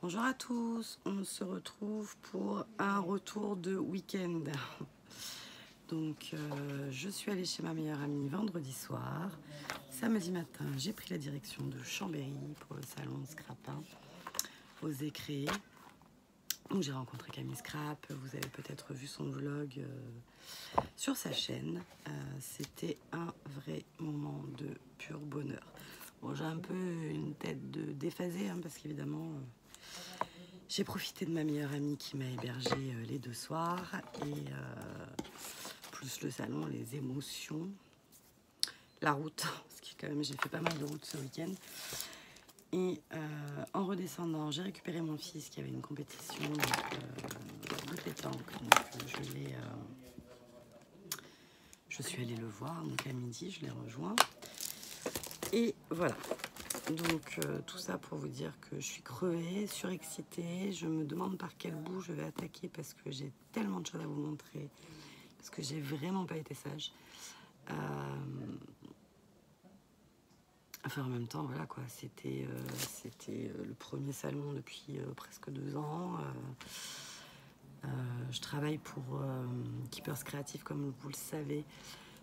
Bonjour à tous, on se retrouve pour un retour de week-end. Donc je suis allée chez ma meilleure amie vendredi soir. Samedi matin, j'ai pris la direction de Chambéry pour le salon Scrapin, Oser créer. Donc j'ai rencontré Camille Scrap, vous avez peut-être vu son vlog sur sa chaîne. C'était un vrai moment de pur bonheur. Bon, j'ai un peu une tête de déphasée parce qu'évidemment j'ai profité de ma meilleure amie qui m'a hébergée les 2 soirs et plus le salon, les émotions, la route, parce que quand même j'ai fait pas mal de route ce week-end. Et en redescendant, j'ai récupéré mon fils qui avait une compétition de pétanque. Donc je suis allée le voir, donc à midi, je l'ai rejoint. Et voilà. Donc tout ça pour vous dire que je suis crevée, surexcitée. Je me demande par quel bout je vais attaquer parce que j'ai tellement de choses à vous montrer. Parce que j'ai vraiment pas été sage. Enfin, en même temps, voilà quoi, c'était le premier salon depuis presque 2 ans. Je travaille pour Keepers Creative, comme vous le savez.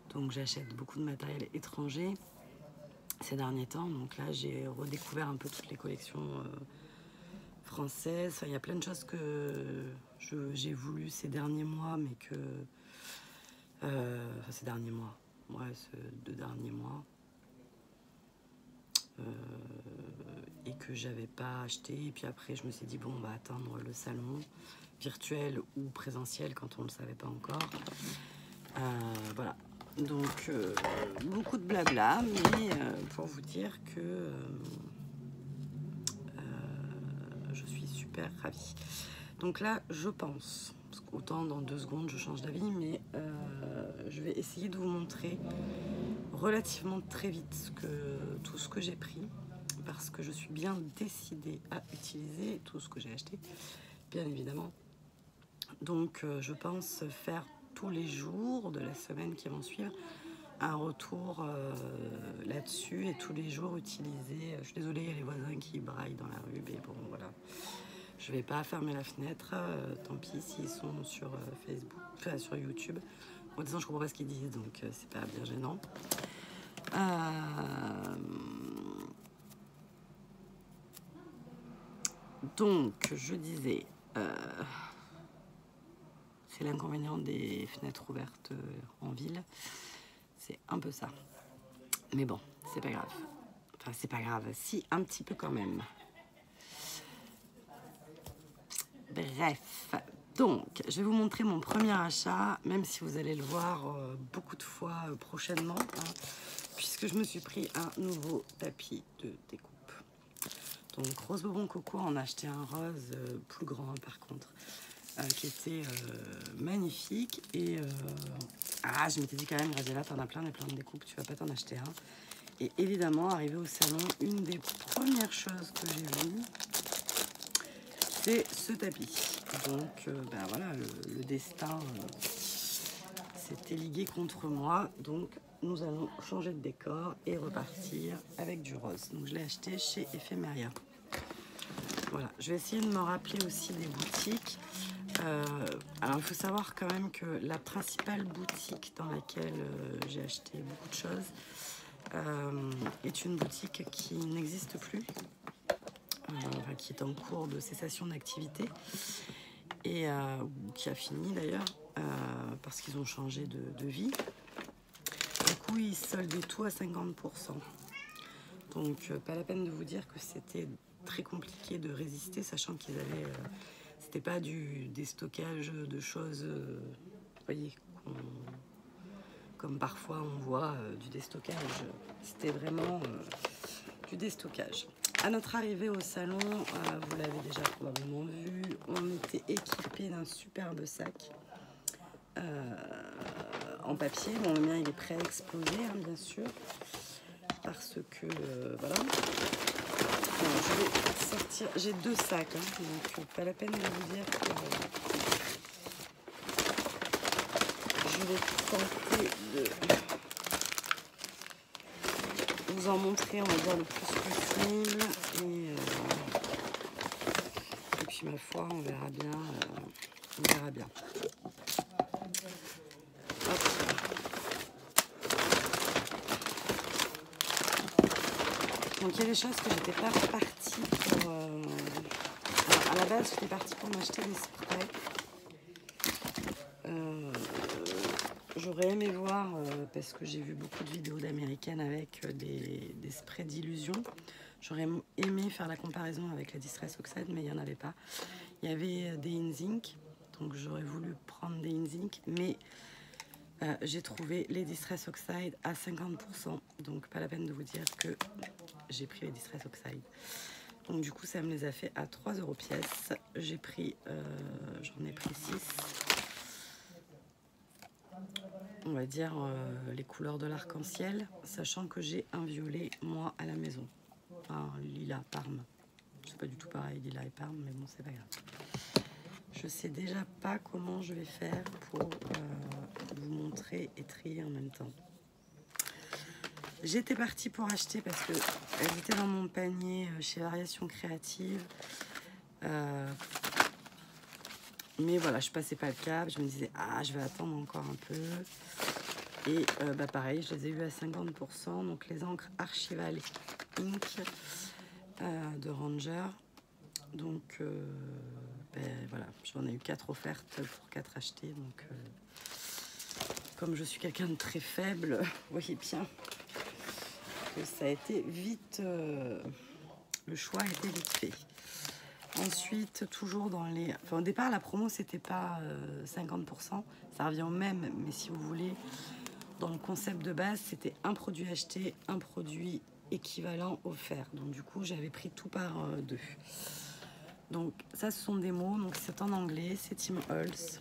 Donc, j'achète beaucoup de matériel étranger ces derniers temps. Donc là, j'ai redécouvert un peu toutes les collections françaises. Enfin, il y a plein de choses que j'ai voulu ces derniers mois, mais que... enfin, ces derniers mois. Ouais, ces 2 derniers mois. Et que j'avais pas acheté. Et puis après, je me suis dit, bon, on va attendre le salon virtuel ou présentiel quand on ne le savait pas encore. Voilà. Donc, beaucoup de blabla, mais pour vous dire que je suis super ravie. Donc là, je pense, parce qu'autant dans 2 secondes, je change d'avis, mais je vais essayer de vous montrer relativement très vite tout ce que j'ai pris, parce que je suis bien décidée à utiliser tout ce que j'ai acheté, bien évidemment. Donc je pense faire tous les jours de la semaine qui vont suivre un retour là-dessus et tous les jours utiliser. Je suis désolée, il y a les voisins qui braillent dans la rue, mais bon voilà. Je vais pas fermer la fenêtre, tant pis s'ils sont sur Facebook, enfin sur YouTube. En disant, je comprends pas ce qu'ils disent, donc c'est pas bien gênant. Donc, je disais, c'est l'inconvénient des fenêtres ouvertes en ville. C'est un peu ça. Mais bon, c'est pas grave. Enfin, c'est pas grave. Si, un petit peu quand même. Bref. Donc, je vais vous montrer mon premier achat, même si vous allez le voir beaucoup de fois prochainement, puisque je me suis pris un nouveau tapis de découpe. Donc, Rose Bobon Coco en a acheté un rose plus grand par contre, qui était magnifique. Et je m'étais dit quand même, Graziella, t'en as plein de découpes, tu vas pas t'en acheter un. Et évidemment, arrivé au salon, une des premières choses que j'ai vues, c'est ce tapis. Donc, voilà, le destin s'était ligué contre moi. Donc, nous allons changer de décor et repartir avec du rose. Donc, je l'ai acheté chez Ephemeria. Voilà, je vais essayer de me rappeler aussi des boutiques. Alors, il faut savoir quand même que la principale boutique dans laquelle j'ai acheté beaucoup de choses est une boutique qui n'existe plus. Qui est en cours de cessation d'activité et qui a fini d'ailleurs parce qu'ils ont changé de vie. Du coup, ils soldaient tout à 50%. Donc, pas la peine de vous dire que c'était très compliqué de résister, sachant qu'ils avaient... c'était pas du déstockage de choses, vous voyez, comme parfois on voit du déstockage. C'était vraiment du déstockage. À notre arrivée au salon, vous l'avez déjà probablement vu, on était équipé d'un superbe sac en papier. Bon, le mien il est prêt à exploser, bien sûr, parce que voilà. Alors, je vais sortir, j'ai 2 sacs, donc pas la peine de vous dire que je vais tenter de vous en montrer, on va dire, le plus possible. Et puis ma foi, on verra bien. On verra bien. Hop. Donc il y a des choses que j'étais pas partie pour... Alors, à la base, j'étais partie pour m'acheter des sprays. J'aurais aimé voir, parce que j'ai vu beaucoup de vidéos d'américaines avec des sprays d'illusion. J'aurais aimé faire la comparaison avec la Distress Oxide, mais il n'y en avait pas. Il y avait des InZinc, donc j'aurais voulu prendre des InZinc, mais j'ai trouvé les Distress Oxide à 50%. Donc pas la peine de vous dire que j'ai pris les Distress Oxide. Donc du coup, ça me les a fait à 3 € pièce. J'ai pris, j'en ai pris 6. On va dire les couleurs de l'arc-en-ciel, sachant que j'ai un violet, moi, à la maison. Un lilas parme. C'est pas du tout pareil, lilas et parme, mais bon, c'est pas grave. Je sais déjà pas comment je vais faire pour vous montrer et trier en même temps. J'étais partie pour acheter parce que elles étaient dans mon panier chez Variations Créatives. Mais voilà, je passais pas le cap. Je me disais, ah, je vais attendre encore un peu. Et pareil, je les ai eu à 50%. Donc les encres Archival Ink de Ranger. Donc voilà, j'en ai eu 4 offertes pour 4 achetés. Donc comme je suis quelqu'un de très faible, vous voyez bien que ça a été vite, le choix a été vite fait. Ensuite, toujours dans les... Enfin, au départ, la promo, c'était pas 50%. Ça revient au même, mais si vous voulez, dans le concept de base, c'était un produit acheté, un produit équivalent offert. Donc, du coup, j'avais pris tout par 2. Donc, ça, ce sont des mots. Donc, c'est en anglais. C'est Tim Holtz.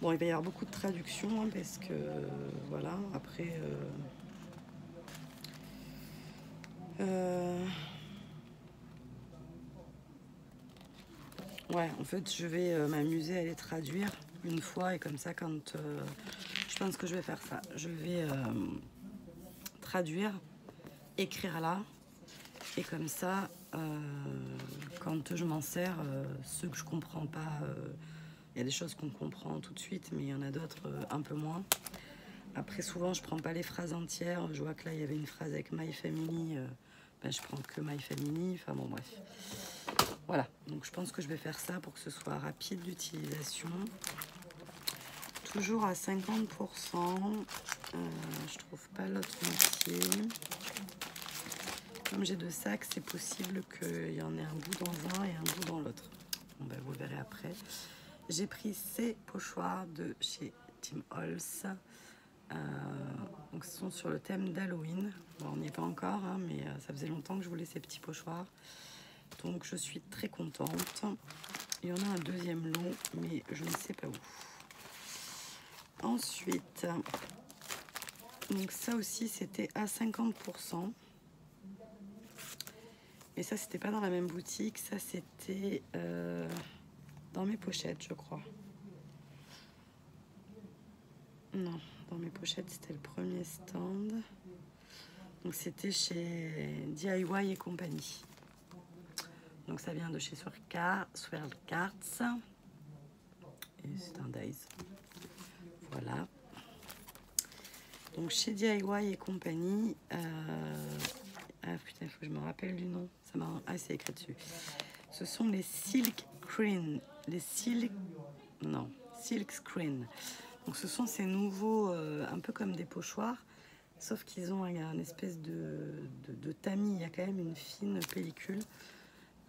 Bon, il va y avoir beaucoup de traductions, hein, parce que, voilà, après... ouais, en fait, je vais m'amuser à les traduire une fois, et comme ça, quand... je pense que je vais faire ça. Je vais traduire, écrire là, et comme ça, quand je m'en sers, ceux que je comprends pas... il y a des choses qu'on comprend tout de suite, mais il y en a d'autres un peu moins. Après, souvent, je prends pas les phrases entières. Je vois que là, il y avait une phrase avec My Family. Je prends que My Family. Enfin bon, bref. Voilà. Donc, je pense que je vais faire ça pour que ce soit rapide d'utilisation. Toujours à 50%. Je trouve pas l'autre moitié. Comme j'ai 2 sacs, c'est possible qu'il y en ait un bout dans un et un bout dans l'autre. Bon, vous verrez après. J'ai pris ces pochoirs de chez Tim Holtz. Donc ce sont sur le thème d'Halloween. Bon, on n'y est pas encore, hein, mais ça faisait longtemps que je voulais ces petits pochoirs. Donc je suis très contente. Il y en a un deuxième lot, mais je ne sais pas où. Ensuite, donc ça aussi c'était à 50%. Mais ça c'était pas dans la même boutique, ça c'était dans mes pochettes, je crois. Non, dans mes pochettes c'était le premier stand. Donc c'était chez DIY et compagnie. Donc ça vient de chez Swirl Cards. Et c'est un Days. Voilà. Donc chez DIY et compagnie. Ah putain, il faut que je me rappelle du nom. Ça m'a... Ah, c'est écrit dessus. Ce sont les Silk Screen. Les Silk... Non, Silk Screen. Donc ce sont ces nouveaux, un peu comme des pochoirs. Sauf qu'ils ont une espèce de tamis. Il y a quand même une fine pellicule.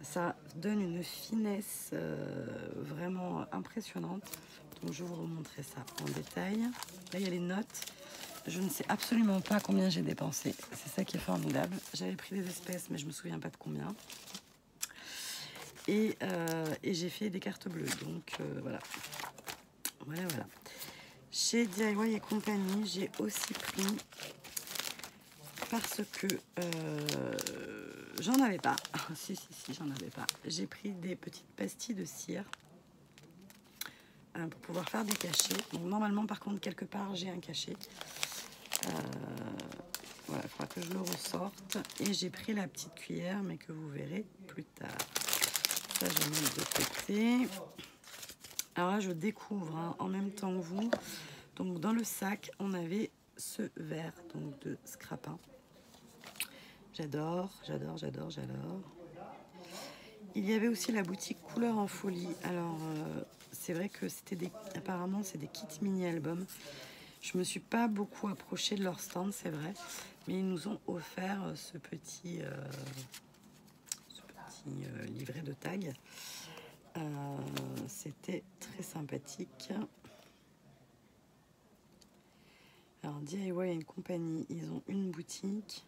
Ça donne une finesse vraiment impressionnante. Donc je vais vous remontrer ça en détail. Là, il y a les notes. Je ne sais absolument pas combien j'ai dépensé. C'est ça qui est formidable. J'avais pris des espèces, mais je ne me souviens pas de combien. Et j'ai fait des cartes bleues. Donc voilà. Voilà. Chez DIY et compagnie, j'ai aussi pris... Parce que j'en avais pas. si, j'en avais pas. J'ai pris des petites pastilles de cire pour pouvoir faire des cachets. Donc normalement, par contre, quelque part, j'ai un cachet. Voilà, il faudra que je le ressorte. Et j'ai pris la petite cuillère, mais que vous verrez plus tard. Ça, je vais mettre de côté. Alors là, je découvre hein, en même temps que vous. Donc, dans le sac, on avait ce verre donc, de scrapin. J'adore, j'adore, j'adore, j'adore. Il y avait aussi la boutique Couleur en Folie. Alors, c'est vrai que c'était des... Apparemment, c'est des kits mini-albums. Je me suis pas beaucoup approchée de leur stand, c'est vrai. Mais ils nous ont offert ce petit livret de tag. C'était très sympathique. Alors DIY et compagnie, ils ont une boutique.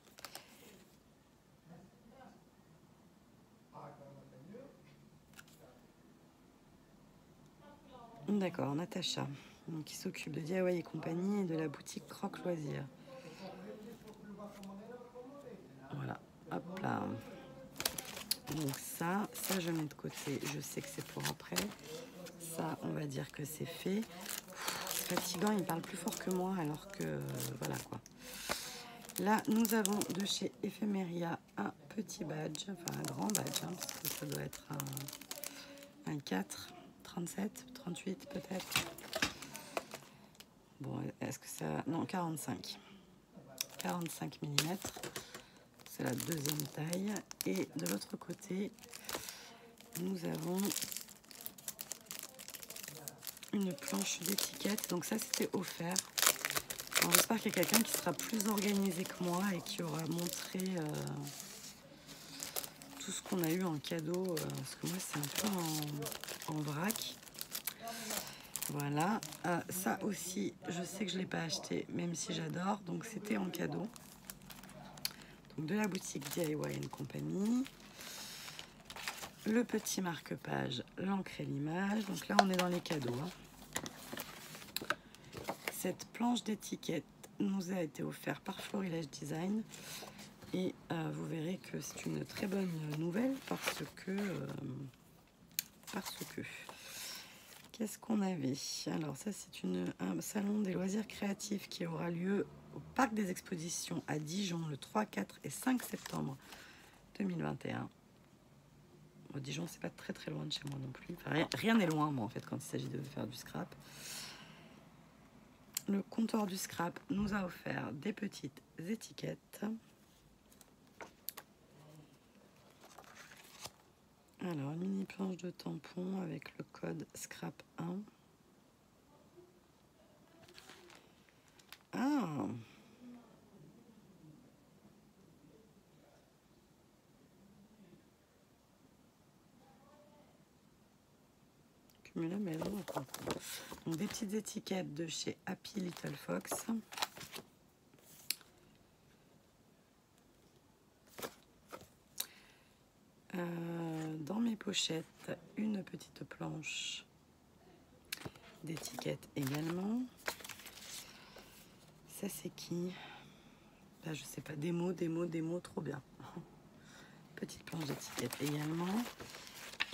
D'accord, Natacha, donc, qui s'occupe de DIY et compagnie et de la boutique Croque Loisirs. Voilà, hop là. Donc ça je mets de côté. Je sais que c'est pour après. Ça, on va dire que c'est fait. C'est fatigant, il parle plus fort que moi, alors que voilà quoi. Là, nous avons de chez Ephemeria un petit badge, enfin un grand badge, hein, parce que ça doit être un 4, 37, 38 peut-être. Bon, est-ce que ça... Non, 45. 45 mm. C'est la deuxième taille. Et de l'autre côté, nous avons une planche d'étiquette. Donc ça, c'était offert. J'espère qu'il y a quelqu'un qui sera plus organisé que moi et qui aura montré tout ce qu'on a eu en cadeau. Parce que moi, c'est un peu en vrac. Voilà. Ça aussi, je sais que je ne l'ai pas acheté, même si j'adore. Donc c'était en cadeau. Donc de la boutique DIY compagnie. Le petit marque-page, l'encre et l'image. Donc là, on est dans les cadeaux. Hein. Cette planche d'étiquette nous a été offerte par Florilège Design. Et vous verrez que c'est une très bonne nouvelle parce que... Qu'est-ce qu'on avait? Alors ça, c'est un salon des loisirs créatifs qui aura lieu au Parc des Expositions à Dijon le 3, 4 et 5 septembre 2021. Bon, Dijon, c'est pas très très loin de chez moi non plus. Enfin, rien n'est loin, moi, en fait, quand il s'agit de faire du scrap. Le comptoir du scrap nous a offert des petites étiquettes. Alors, une mini planche de tampon avec le code SCRAP 1. Ah! Cumulable, donc des petites étiquettes de chez Happy Little Fox. Dans mes pochettes, une petite planche d'étiquettes également. Ça c'est qui? Là je sais pas, des mots, trop bien. Petite planche d'étiquettes également.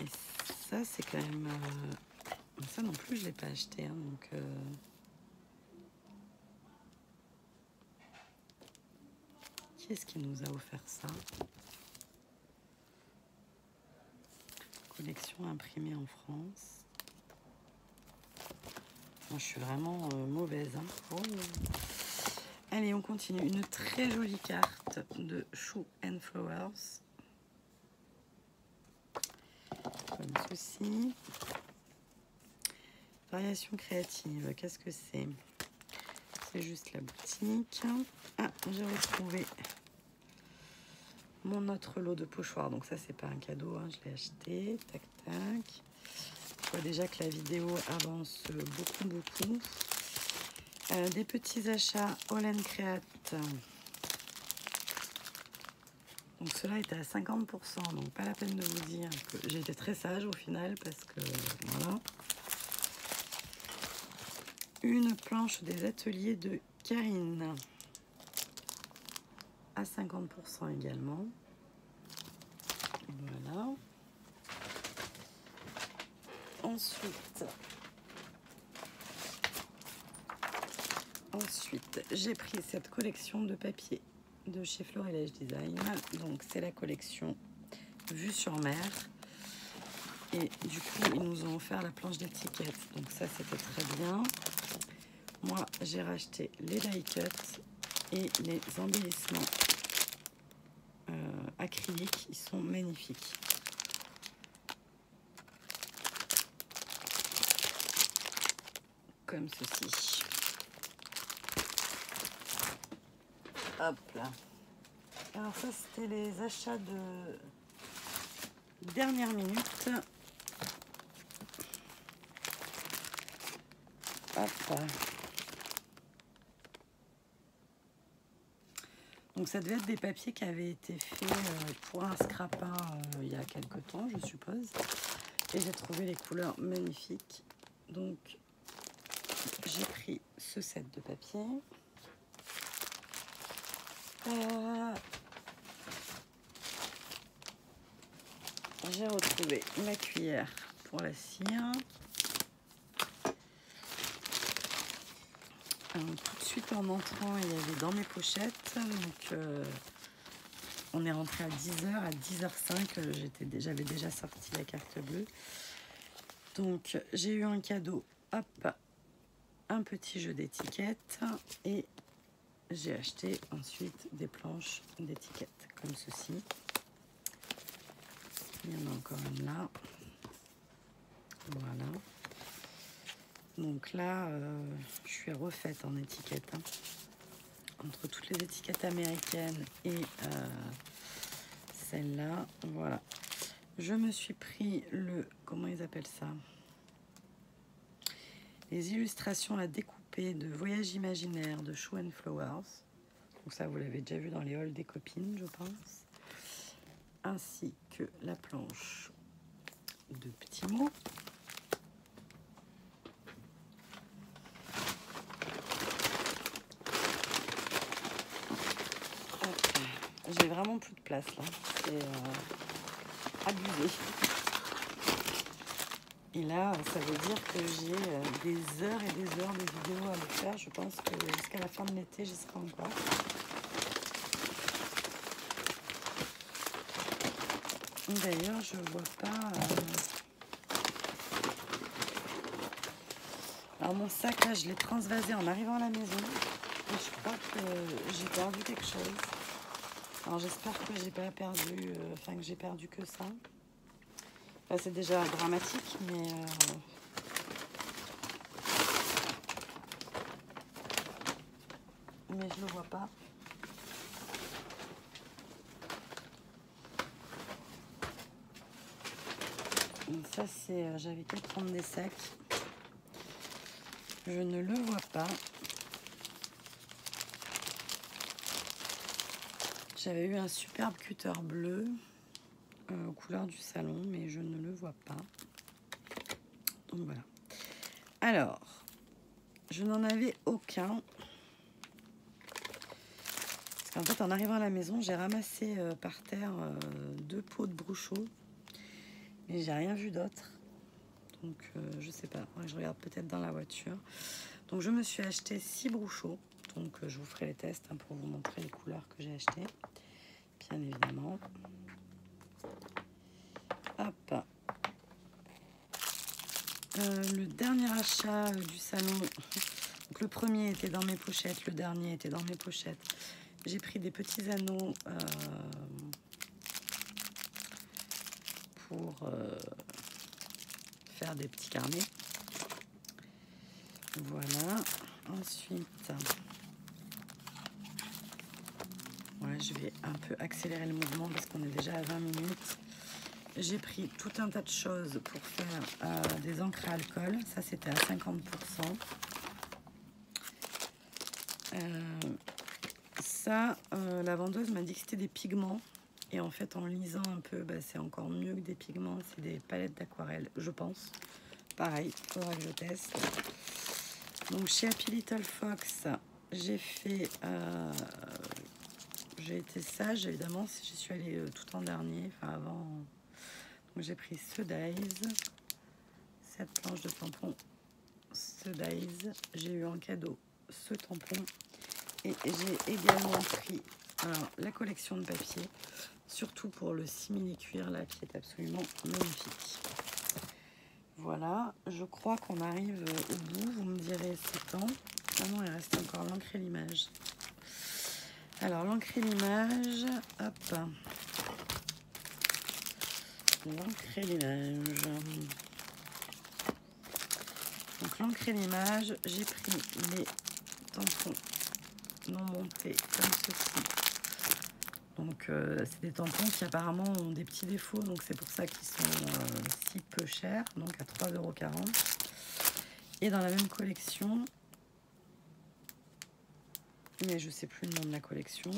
Et ça c'est quand même... ça non plus je l'ai pas acheté. Hein, donc, qui est-ce qui nous a offert ça? Collection imprimée en France. Moi, je suis vraiment mauvaise. Hein. Oh. Allez, on continue. Une très jolie carte de Shoe and Flowers. Comme ceci. Variation créative. Qu'est-ce que c'est? C'est juste la boutique. Ah, j'ai retrouvé mon autre lot de pochoirs. Donc ça, c'est pas un cadeau. Hein. Je l'ai acheté. Tac, tac. Je vois déjà que la vidéo avance beaucoup. Des petits achats All & Create. Donc cela était à 50%, donc pas la peine de vous dire que j'ai été très sage au final parce que voilà. Une planche des ateliers de Karine à 50% également. Voilà. Ensuite, j'ai pris cette collection de papier de chez Florilège Design. Donc c'est la collection Vue sur mer. Et du coup, ils nous ont offert la planche d'étiquette. Donc ça, c'était très bien. Moi, j'ai racheté les die cut et les embellissements acryliques. Ils sont magnifiques. Comme ceci. Hop là. Alors ça, c'était les achats de dernière minute. Hop. Donc ça devait être des papiers qui avaient été faits pour un scrapin il y a quelques temps, je suppose. Et j'ai trouvé les couleurs magnifiques. Donc j'ai pris ce set de papier. J'ai retrouvé ma cuillère pour la cire. Alors, tout de suite en entrant, il y avait dans mes pochettes. Donc on est rentré à 10h. À 10h05, j'avais déjà sorti la carte bleue. Donc j'ai eu un cadeau. Hop, un petit jeu d'étiquettes. Et j'ai acheté ensuite des planches d'étiquettes comme ceci. Il y en a encore une là. Voilà. Donc là, je suis refaite en étiquette. Hein. Entre toutes les étiquettes américaines et celle-là. Voilà. Je me suis pris le... Comment ils appellent ça? Les illustrations à découper de Voyage imaginaire de Show and Flowers. Donc ça, vous l'avez déjà vu dans les halls des copines, je pense. Ainsi que la planche de petits mots. J'ai vraiment plus de place là. C'est abusé. Et là, ça veut dire que j'ai des heures et des heures de vidéos à le faire. Je pense que jusqu'à la fin de l'été, j'y serai encore. D'ailleurs, je vois pas... Alors mon sac, là, je l'ai transvasé en arrivant à la maison. Et je crois que j'ai perdu quelque chose. Alors j'espère que j'ai pas perdu... que j'ai perdu que ça. Enfin, c'est déjà dramatique, mais... mais je le vois pas. Donc ça, c'est... j'avais qu'à prendre des sacs. Je ne le vois pas. J'avais eu un superbe cutter bleu aux couleurs du salon, mais je ne le vois pas. Donc voilà. Alors, je n'en avais aucun. Parce qu'en fait, en arrivant à la maison, j'ai ramassé par terre 2 pots de Bruchot. Mais j'ai rien vu d'autre. Donc, je sais pas. Je regarde peut-être dans la voiture. Donc, je me suis acheté 6 Bruchot. Donc, je vous ferai les tests hein, pour vous montrer les couleurs que j'ai achetées. Bien évidemment. Hop. Le dernier achat du salon. Donc, le premier était dans mes pochettes. Le dernier était dans mes pochettes. J'ai pris des petits anneaux pour faire des petits carnets. Voilà. Ensuite, ouais, je vais un peu accélérer le mouvement parce qu'on est déjà à 20 minutes. J'ai pris tout un tas de choses pour faire des encres à alcool. Ça, c'était à 50%. Ça, la vendeuse m'a dit que c'était des pigments. Et en fait, en lisant un peu, bah, c'est encore mieux que des pigments. C'est des palettes d'aquarelle, je pense. Pareil, il faudra que je teste. Donc, chez Happy Little Fox, j'ai fait... j'ai été sage, évidemment, si j'y suis allée tout en dernier, enfin avant. Donc, j'ai pris ce Days, cette planche de tampon, ce Days. J'ai eu en cadeau ce tampon. Et j'ai également pris Alors, la collection de papier, surtout pour le simili cuir là, qui est absolument magnifique. Voilà, je crois qu'on arrive au bout. Vous me direz c'est quand. Ah non, il reste encore l'encre et l'image. Alors, l'encre et l'image, hop. L'encre et l'image. Donc, l'encre et l'image, j'ai pris les tampons non montés comme ceci. Donc, c'est des tampons qui apparemment ont des petits défauts. Donc, c'est pour ça qu'ils sont si peu chers. Donc, à 3,40 €. Et dans la même collection, mais je ne sais plus le nom de la collection,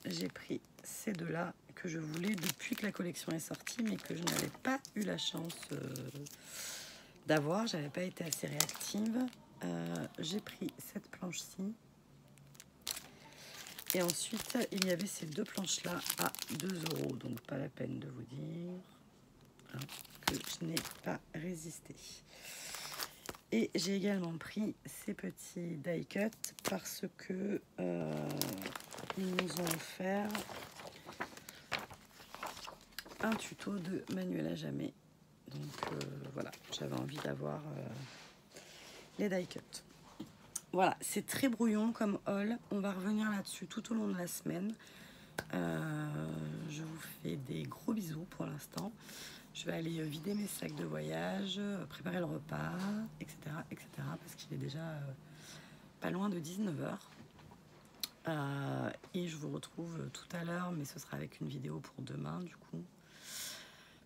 j'ai pris ces deux-là que je voulais depuis que la collection est sortie, mais que je n'avais pas eu la chance d'avoir. J'avais pas été assez réactive. J'ai pris cette planche-ci. Et ensuite, il y avait ces deux planches-là à 2 €. Donc, pas la peine de vous dire que je n'ai pas résisté. Et j'ai également pris ces petits die cut parce que ils nous ont offert un tuto de manuel à jamais. Donc voilà, j'avais envie d'avoir les die cut. Voilà, c'est très brouillon comme haul. On va revenir là-dessus tout au long de la semaine. Je vous fais des gros bisous pour l'instant. Je vais aller vider mes sacs de voyage, préparer le repas, etc. etc. parce qu'il est déjà pas loin de 19 h. Et je vous retrouve tout à l'heure, mais ce sera avec une vidéo pour demain, du coup.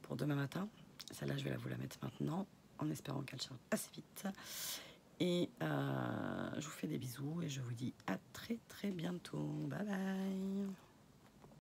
Pour demain matin. Celle-là, je vais vous la mettre maintenant, en espérant qu'elle charge assez vite. Et je vous fais des bisous et je vous dis à très très bientôt. Bye bye.